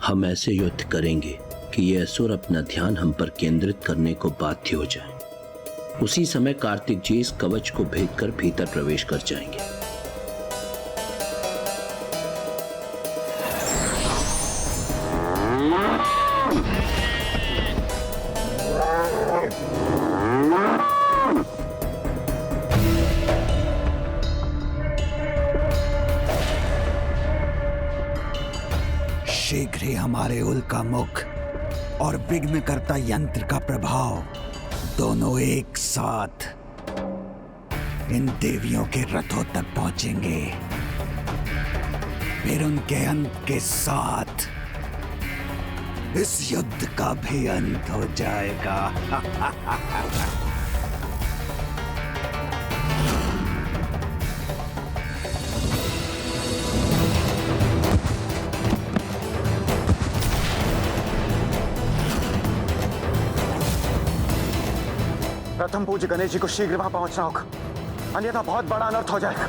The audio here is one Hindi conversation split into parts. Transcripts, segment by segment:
हम ऐसे युद्ध करेंगे कि ये असुर अपना ध्यान हम पर केंद्रित करने को बाध्य हो जाए। उसी समय कार्तिक जी इस कवच को भेदकर भीतर प्रवेश कर जाएंगे। शीघ्र ही हमारे उल्का मुख और विघ्नकर्ता यंत्र का प्रभाव दोनों एक साथ इन देवियों के रथों तक पहुंचेंगे। फिर उनके अंत के साथ इस युद्ध का भी अंत हो जाएगा। प्रथम पूज्य गणेश जी को शीघ्र वहां पहुंचना होगा, अन्यथा बहुत बड़ा अनर्थ हो जाएगा।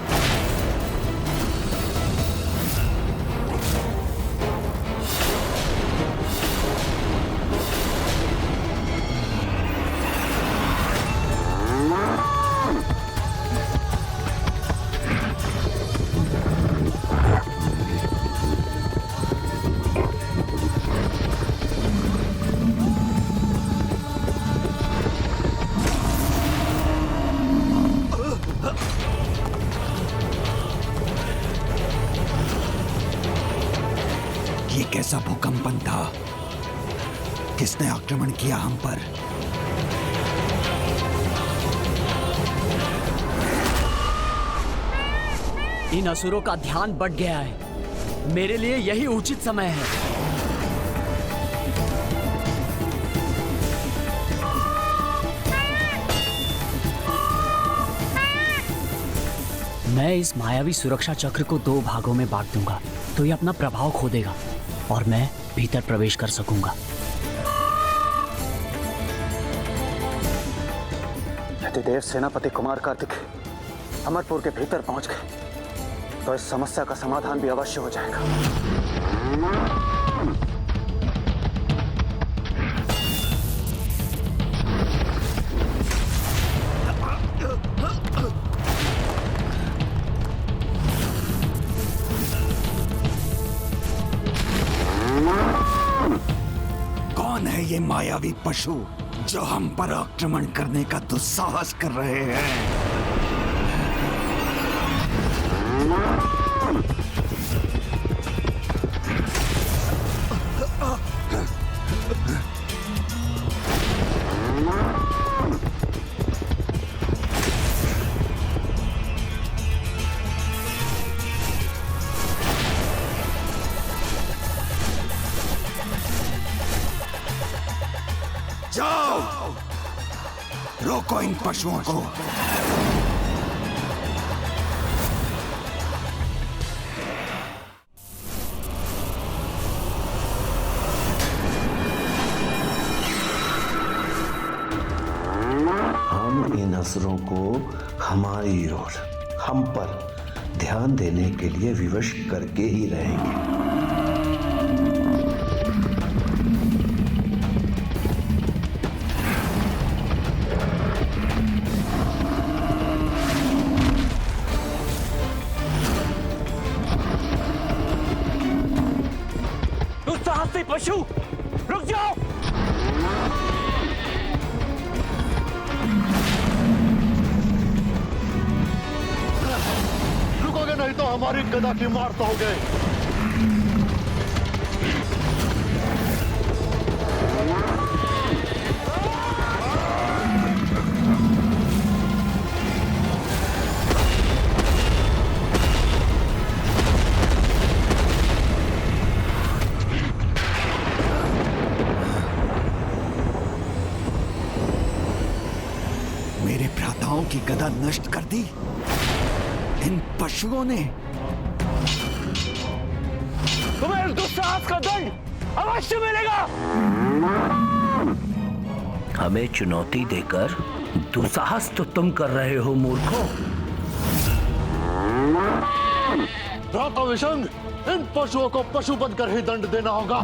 कैसा भूकंपन था? किसने आक्रमण किया हम पर? इन असुरों का ध्यान बढ़ गया है। मेरे लिए यही उचित समय है। मैं इस मायावी सुरक्षा चक्र को 2 भागों में बांट दूंगा, तो ये अपना प्रभाव खो देगा और मैं भीतर प्रवेश कर सकूंगा। यदि देव सेनापति कुमार कार्तिक अमरपुर के भीतर पहुंच गए तो इस समस्या का समाधान भी अवश्य हो जाएगा। कौन है ये मायावी पशु जो हम पर आक्रमण करने का दुस्साहस कर रहे हैं? जाओ, रोको इन पशुओं को। हम इन असुरों को हमारी ओर, हम पर ध्यान देने के लिए विवश करके ही रहेंगे। साहसी पशु, रुक जाओ! रुकोगे नहीं तो हमारी गदा की मार पाओगे। मेरे भ्राताओं की गदा नष्ट कर दी इन पशुओं ने। तुम्हें इस दुस्साहस का दंड अवश्य मिलेगा। हमें चुनौती देकर दुस्साहस तो तुम कर रहे हो मूर्खों। भ्राता विशंग, इन पशुओं को पशु बनकर ही दंड देना होगा।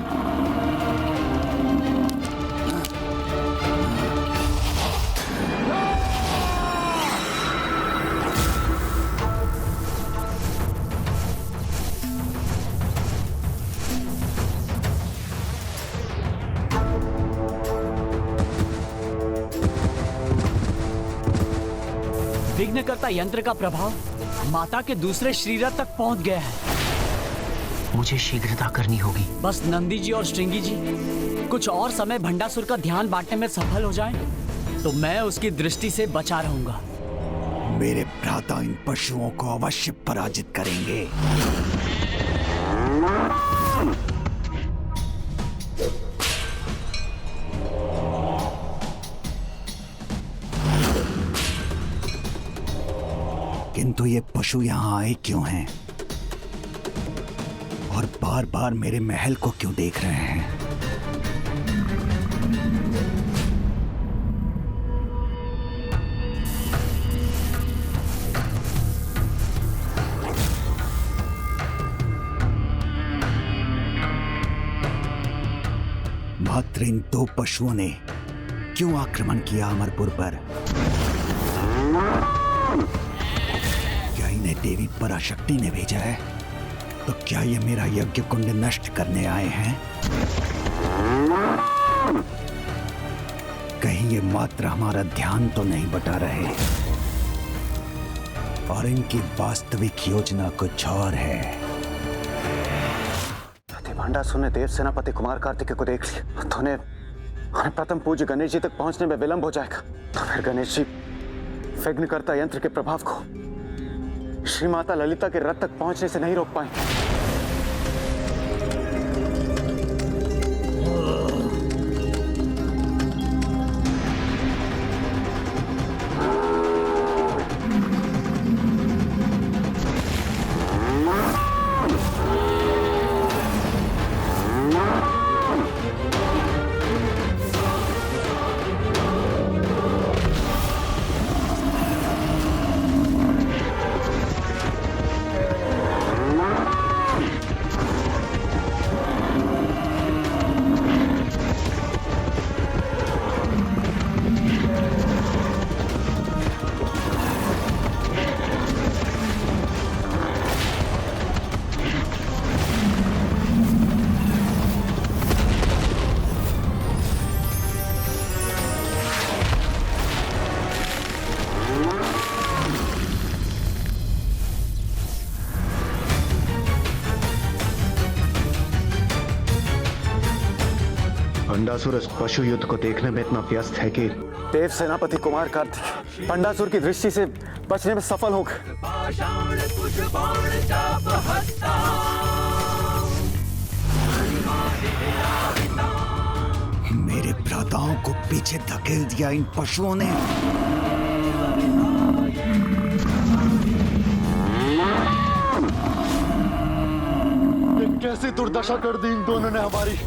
विघ्नकर्ता यंत्र का प्रभाव माता के दूसरे शरीर तक पहुंच गया है। मुझे शीघ्रता करनी होगी। बस नंदी जी और श्रृंगी जी कुछ और समय भंडासुर का ध्यान बांटने में सफल हो जाएं, तो मैं उसकी दृष्टि से बचा रहूंगा। मेरे भ्राता इन पशुओं को अवश्य पराजित करेंगे। किंतु ये पशु यहां आए क्यों हैं? और बार बार मेरे महल को क्यों देख रहे हैं? मात्र इन दो पशुओं ने क्यों आक्रमण किया अमरपुर पर? क्या इन्हें देवी पराशक्ति ने भेजा है? तो क्या ये मेरा यज्ञ कुंड नष्ट करने आए हैं? कहीं ये मात्र हमारा ध्यान तो नहीं बटा रहे और इनकी वास्तविक योजना कुछ और है। भंडासुर ने देव सेनापति कुमार कार्तिकेय को देख लिया तो उन्हें प्रथम पूज्य गणेश जी तक पहुंचने में विलंब हो जाएगा। तो फिर गणेश जी विघ्नकर्ता यंत्र के प्रभाव को श्री माता ललिता के रथ तक पहुंचने से नहीं रोक पाएंगे। भंडासुर इस पशु युद्ध को देखने में इतना व्यस्त है कि देव सेनापति कुमार कार्तिकेय भंडासुर की दृष्टि से बचने में सफल हो गए। मेरे भ्राताओं को पीछे धकेल दिया इन पशुओं ने। ये कैसी दुर्दशा कर दी इन दोनों ने हमारी।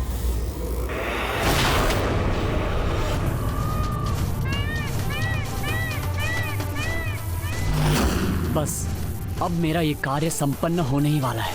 बस अब मेरा ये कार्य संपन्न होने ही वाला है।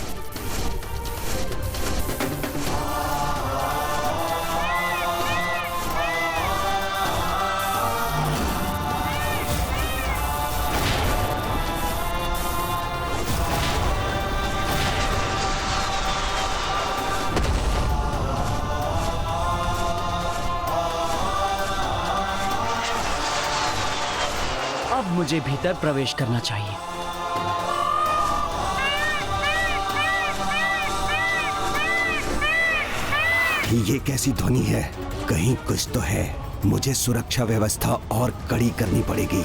अब मुझे भीतर प्रवेश करना चाहिए। ये कैसी ध्वनि है? कहीं कुछ तो है। मुझे सुरक्षा व्यवस्था और कड़ी करनी पड़ेगी।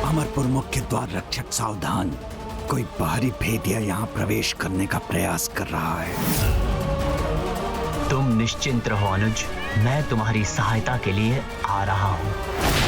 अमरपुर मुख्य द्वार रक्षक सावधान, कोई बाहरी भेदिया यहाँ प्रवेश करने का प्रयास कर रहा है। तुम निश्चिंत रहो अनुज, मैं तुम्हारी सहायता के लिए आ रहा हूँ।